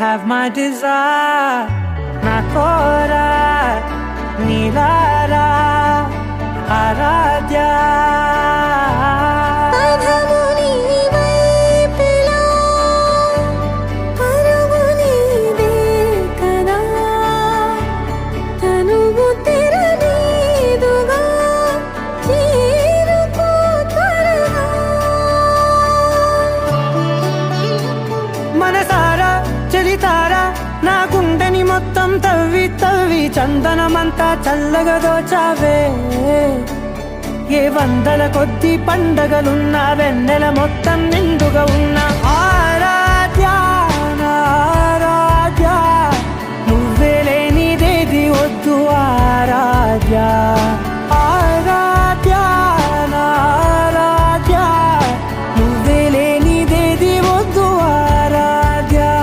have my desire. Na kora nilara aradya. మనసారా చలితారా నా గుండెని మొత్తం తవ్వి తవ్వి చందనమంతా చల్లగా దోచావే. ఏ వందల కొద్ది పండగలున్నా వెన్నెల మొత్తం నిండుగా ఉన్నా